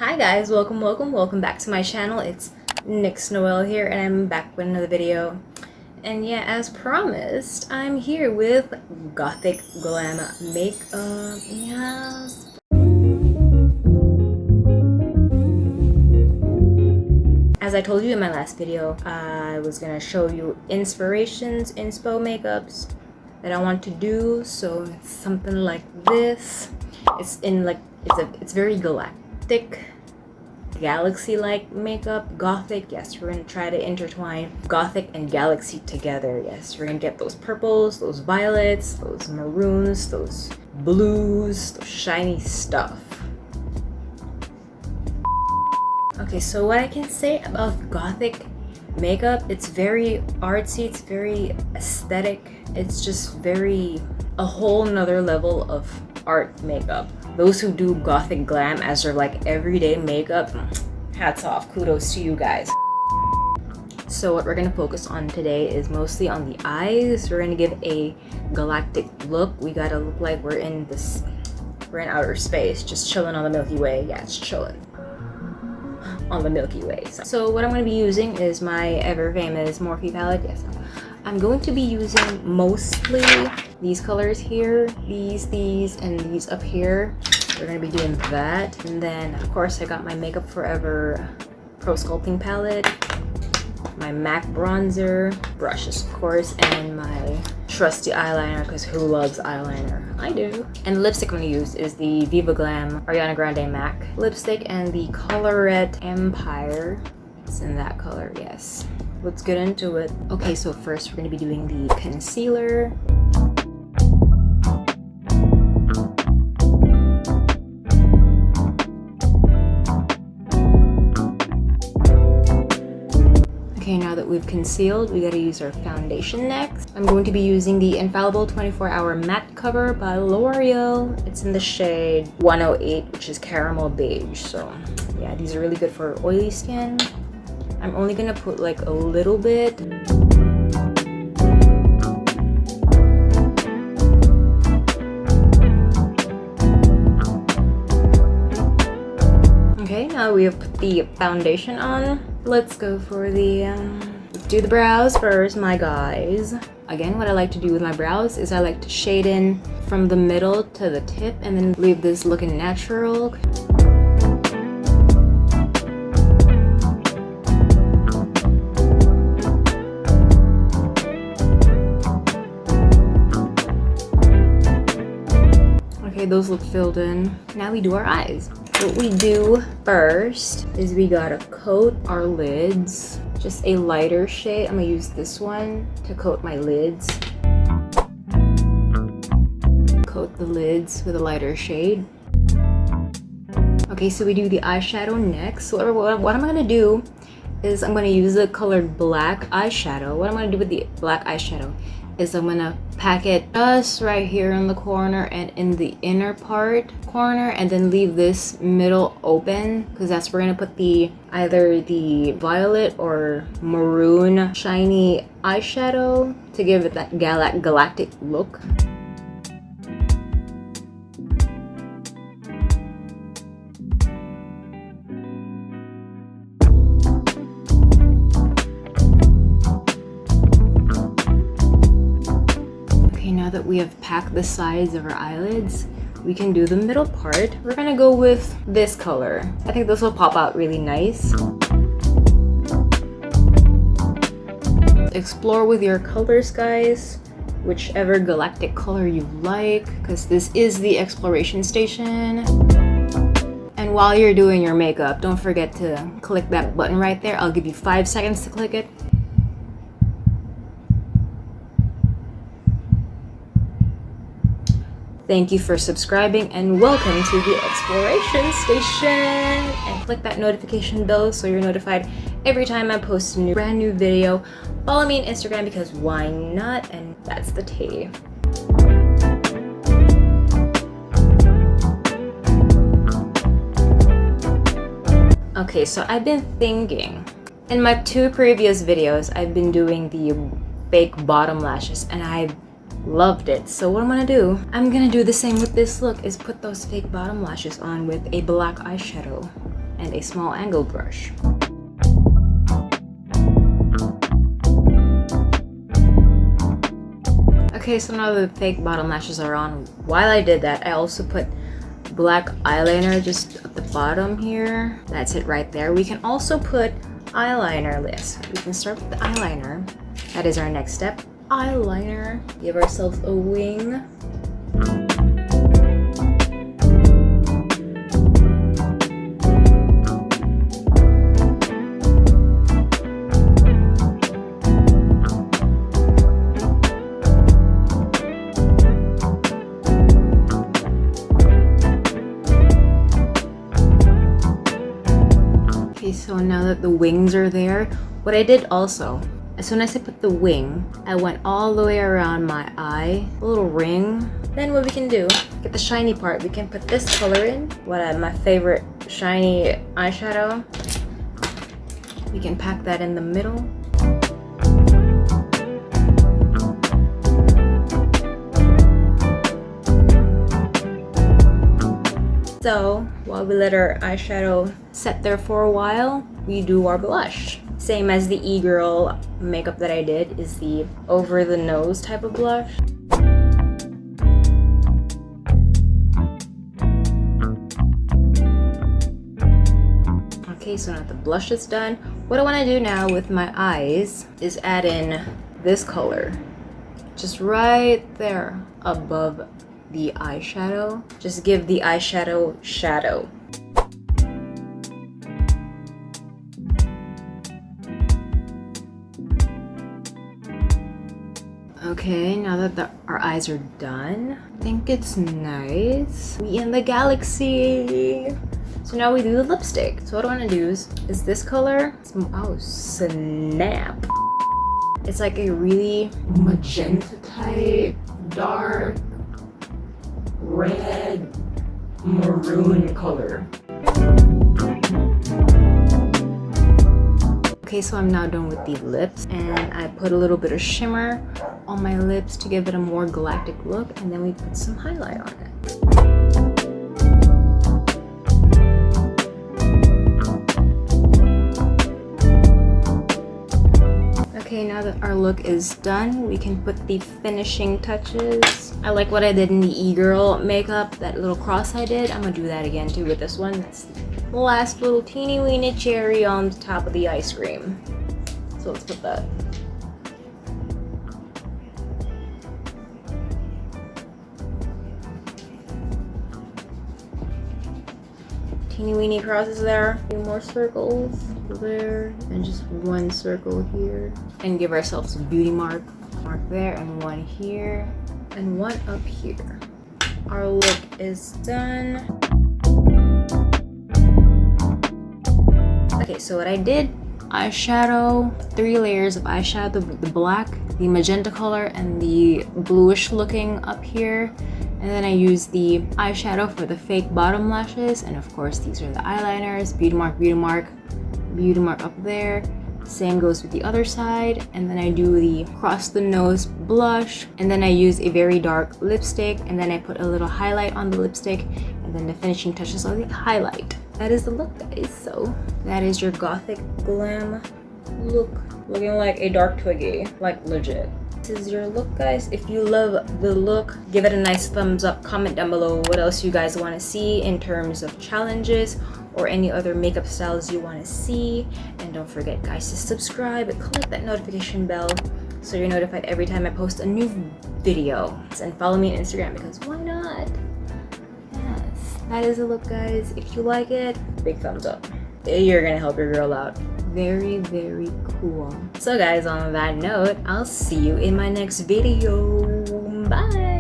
Hi guys, welcome back to my channel. It's Nyx Noel here and I'm back with another video. And yeah, as promised, I'm here with Gothic Glam Makeup. Yes. As I told you in my last video, I was gonna show you inspirations, inspo makeups that I want to do. So it's something like this. It's very galactic, galaxy-like makeup. Gothic, yes, we're gonna try to intertwine gothic and galaxy together. Yes, we're gonna get those purples, those violets, those maroons, those blues, those shiny stuff. Okay, so what I can say about gothic makeup, it's very artsy, it's very aesthetic, it's just very a whole nother level of art makeup. Those who do gothic glam as their like everyday makeup, hats off, kudos to you guys. So what we're gonna focus on today is mostly on the eyes. We're gonna give a galactic look. We gotta look like we're in outer space, just chilling on the Milky Way. Yeah, it's chilling on the Milky Way. So what I'm going to be using is my ever famous Morphe palette. Yes, I'm going to be using mostly these colors here, these, and these up here. We're going to be doing that. And then of course I got my Makeup Forever Pro Sculpting palette, my MAC bronzer, brushes of course, and my trusty eyeliner, because who loves eyeliner? I do. And the lipstick I'm going to use is the Viva Glam Ariana Grande MAC lipstick and the Colorette Empire. It's in that color, yes. Let's get into it. Okay, so first we're going to be doing the concealer. Okay, now that we've concealed, we gotta use our foundation next. I'm going to be using the Infallible 24-Hour Matte Cover by L'Oreal. It's in the shade 108, which is caramel beige. So yeah, these are really good for oily skin. I'm only gonna put like a little bit. Okay, now we have put the foundation on. Let's go for the, do the brows first, my guys. Again, what I like to do with my brows is I like to shade in from the middle to the tip and then leave this looking natural. Okay, those look filled in. Now we do our eyes. What we do first is we gotta coat our lids. Just a lighter shade. I'm gonna use this one to coat my lids. Coat the lids with a lighter shade. Okay, so we do the eyeshadow next. So what I'm gonna do is I'm gonna use the colored black eyeshadow. What I'm gonna do with the black eyeshadow is I'm gonna pack it just right here in the corner and in the inner corner, and then leave this middle open, because that's where we're gonna put either the violet or maroon shiny eyeshadow to give it that galactic look. That we have packed the sides of our eyelids, we can do the middle part. We're gonna go with this color. I think this will pop out really nice. Explore with your colors, guys, whichever galactic color you like, because this is the exploration station. And while you're doing your makeup, don't forget to click that button right there. I'll give you 5 seconds to click it. Thank you for subscribing and welcome to the exploration station. And click that notification bell so you're notified every time I post a brand new video. Follow me on Instagram because why not? And that's the tea. Okay, so I've been thinking. In my 2 previous videos, I've been doing the fake bottom lashes and I've loved it. So what I'm gonna do the same with this look, is put those fake bottom lashes on with a black eyeshadow. and a small angle brush. Okay, so now the fake bottom lashes are on. While I did that, I also put black eyeliner just at the bottom here. That's it right there. We can also put eyeliner list. We can start with the eyeliner. That is our next step. Eyeliner. Give ourselves a wing. Okay, so now that the wings are there, what I did also, as soon as I put the wing, I went all the way around my eye, a little ring. Then what we can do, get the shiny part, we can put this color in, my favorite shiny eyeshadow. We can pack that in the middle. So while we let our eyeshadow set there for a while, we do our blush. Same as the e-girl makeup that I did, is the over the nose type of blush. Okay, so now the blush is done. What I want to do now with my eyes is add in this color. Just right there above the eyeshadow. Just give the eyeshadow shadow. Okay, now that our eyes are done, I think it's nice. We in the galaxy. So now we do the lipstick. So what I want to do is this color. Oh snap! It's like a really magenta type, dark red maroon color. Okay, so I'm now done with the lips, and I put a little bit of shimmer on my lips to give it a more galactic look, and then we put some highlight on it. Okay, now that our look is done, we can put the finishing touches. I like what I did in the e-girl makeup, that little cross I did. I'm gonna do that again too with this one. That's the last little teeny weeny cherry on the top of the ice cream. So let's put that. Teeny weeny crosses there. A few more circles there, and just one circle here. And give ourselves a beauty mark. Mark there, and one here, and one up here. Our look is done. Okay, so what I did, eyeshadow, 3 layers of eyeshadow, the black, the magenta color, and the bluish looking up here. And then I used the eyeshadow for the fake bottom lashes, and of course these are the eyeliners. Beauty mark, beauty mark, beauty mark up there. Same goes with the other side. And then I do the across the nose blush, and then I use a very dark lipstick, and then I put a little highlight on the lipstick, and then the finishing touches are the highlight. That is the look, guys. So that is your Gothic Glam look, looking like a dark Twiggy, like legit. This is your look, guys. If you love the look, give it a nice thumbs up. Comment down below what else you guys want to see in terms of challenges or any other makeup styles you want to see. And don't forget, guys, to subscribe and click that notification bell so you're notified every time I post a new video. And follow me on Instagram, because why not? Yes, that is the look, guys. If you like it, big thumbs up. You're gonna help your girl out. Very, very cool. So guys, on that note, I'll see you in my next video. Bye.